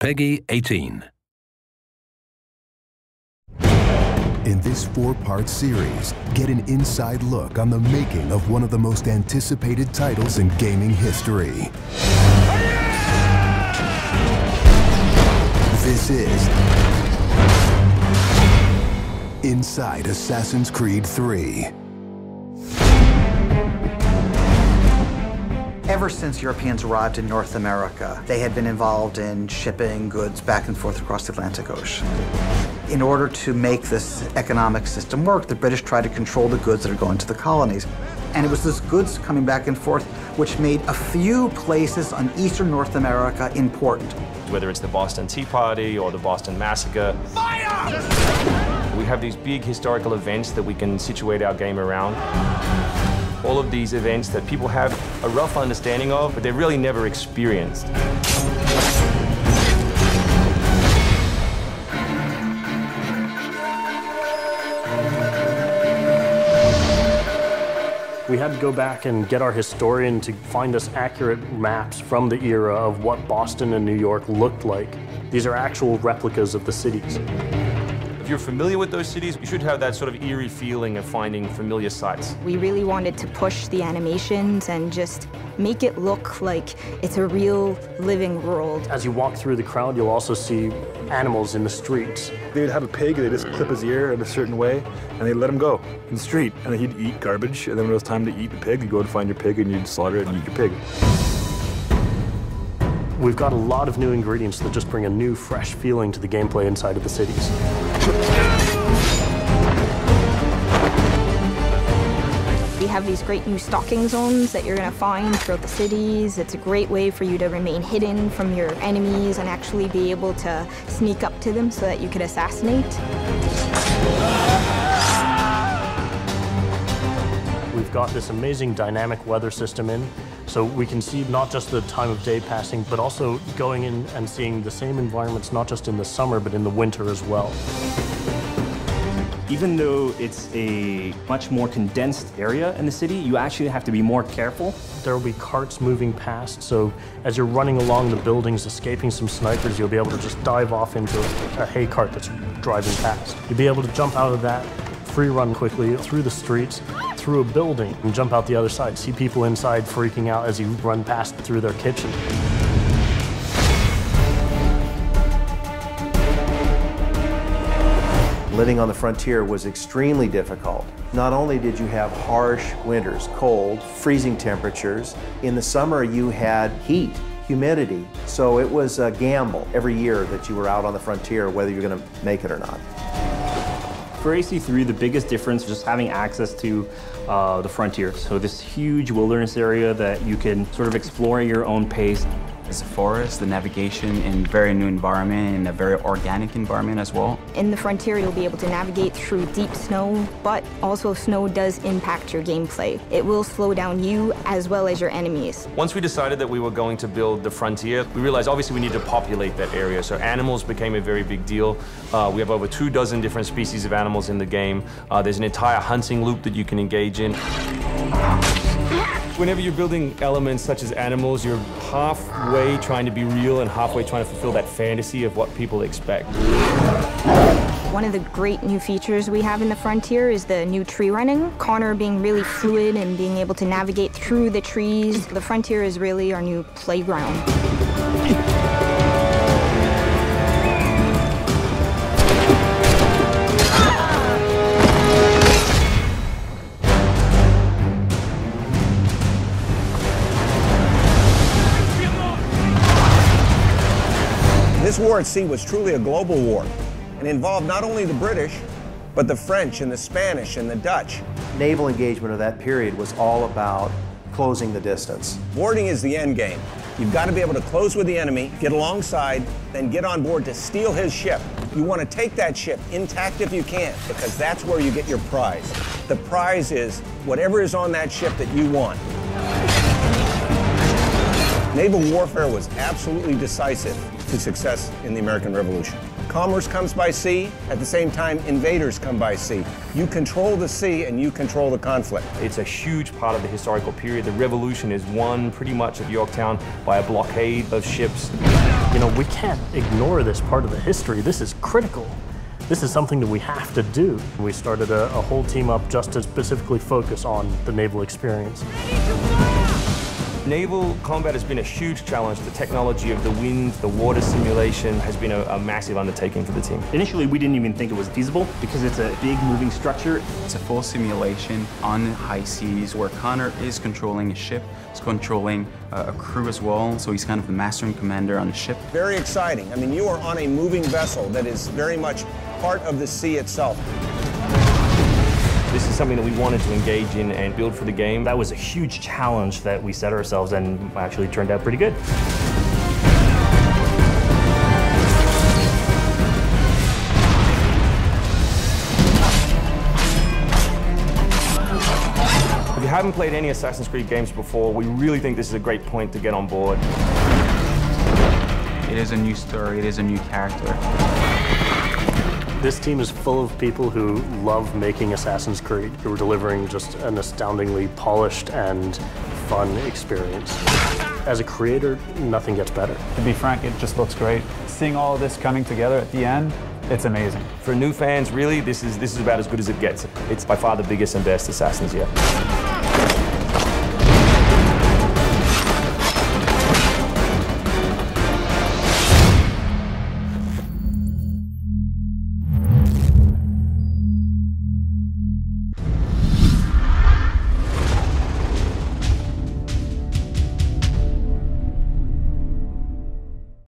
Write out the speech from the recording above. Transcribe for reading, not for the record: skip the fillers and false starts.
Peggy 18. In this 4-part series, get an inside look on the making of one of the most anticipated titles in gaming history. This is Inside Assassin's Creed 3. Ever since Europeans arrived in North America, they had been involved in shipping goods back and forth across the Atlantic Ocean. In order to make this economic system work, the British tried to control the goods that are going to the colonies. And it was this goods coming back and forth which made a few places on eastern North America important. Whether it's the Boston Tea Party or the Boston Massacre. Fire! We have these big historical events that we can situate our game around. All of these events that people have a rough understanding of, but they've really never experienced. We had to go back and get our historian to find us accurate maps from the era of what Boston and New York looked like. These are actual replicas of the cities. If you're familiar with those cities, you should have that sort of eerie feeling of finding familiar sights. We really wanted to push the animations and just make it look like it's a real living world. As you walk through the crowd, you'll also see animals in the streets. They'd have a pig, they'd just clip his ear in a certain way, and they'd let him go in the street. And then he'd eat garbage, and then when it was time to eat the pig, you'd go and find your pig, and you'd slaughter it and eat your pig. We've got a lot of new ingredients that just bring a new, fresh feeling to the gameplay inside of the cities. We have these great new stalking zones that you're going to find throughout the cities. It's a great way for you to remain hidden from your enemies and actually be able to sneak up to them so that you could assassinate. We've got this amazing dynamic weather system in, so we can see not just the time of day passing, but also going in and seeing the same environments not just in the summer, but in the winter as well. Even though it's a much more condensed area in the city, you actually have to be more careful. There will be carts moving past, so as you're running along the buildings, escaping some snipers, you'll be able to just dive off into a hay cart that's driving past. You'll be able to jump out of that, free run quickly through the streets, through a building, and jump out the other side. See people inside freaking out as you run past through their kitchen. Living on the frontier was extremely difficult. Not only did you have harsh winters, cold, freezing temperatures, in the summer you had heat, humidity, so it was a gamble every year that you were out on the frontier whether you're going to make it or not. For AC3, the biggest difference is just having access to the frontier. So this huge wilderness area that you can sort of explore at your own pace. It's a forest, the navigation in a very new environment, and a very organic environment as well. In the frontier, you'll be able to navigate through deep snow, but also snow does impact your gameplay. It will slow down you as well as your enemies. Once we decided that we were going to build the frontier, we realized obviously we need to populate that area. So animals became a very big deal. We have over 24 different species of animals in the game. There's an entire hunting loop that you can engage in. Whenever you're building elements such as animals, you're halfway trying to be real and halfway trying to fulfill that fantasy of what people expect. One of the great new features we have in the frontier is the new tree running. Connor being really fluid and being able to navigate through the trees. The frontier is really our new playground. This war at sea was truly a global war and involved not only the British, but the French and the Spanish and the Dutch. Naval engagement of that period was all about closing the distance. Boarding is the end game. You've got to be able to close with the enemy, get alongside, then get on board to steal his ship. You want to take that ship intact if you can, because that's where you get your prize. The prize is whatever is on that ship that you want. Naval warfare was absolutely decisive to success in the American Revolution. Commerce comes by sea, at the same time invaders come by sea. You control the sea and you control the conflict. It's a huge part of the historical period. The Revolution is won pretty much at Yorktown by a blockade of ships. You know, we can't ignore this part of the history. This is critical. This is something that we have to do. We started a whole team up just to specifically focus on the naval experience. Naval combat has been a huge challenge. The technology of the wind, the water simulation has been a massive undertaking for the team. Initially, we didn't even think it was feasible because it's a big moving structure. It's a full simulation on high seas where Connor is controlling a ship, he's controlling a crew as well, so he's kind of the master and commander on the ship. Very exciting. I mean, you are on a moving vessel that is very much part of the sea itself. This is something that we wanted to engage in and build for the game. That was a huge challenge that we set ourselves and actually turned out pretty good. If you haven't played any Assassin's Creed games before, we really think this is a great point to get on board. It is a new story, it is a new character. This team is full of people who love making Assassin's Creed, who are delivering just an astoundingly polished and fun experience. As a creator, nothing gets better. To be frank, it just looks great. Seeing all of this coming together at the end, it's amazing. For new fans, really, this is about as good as it gets. It's by far the biggest and best Assassins yet.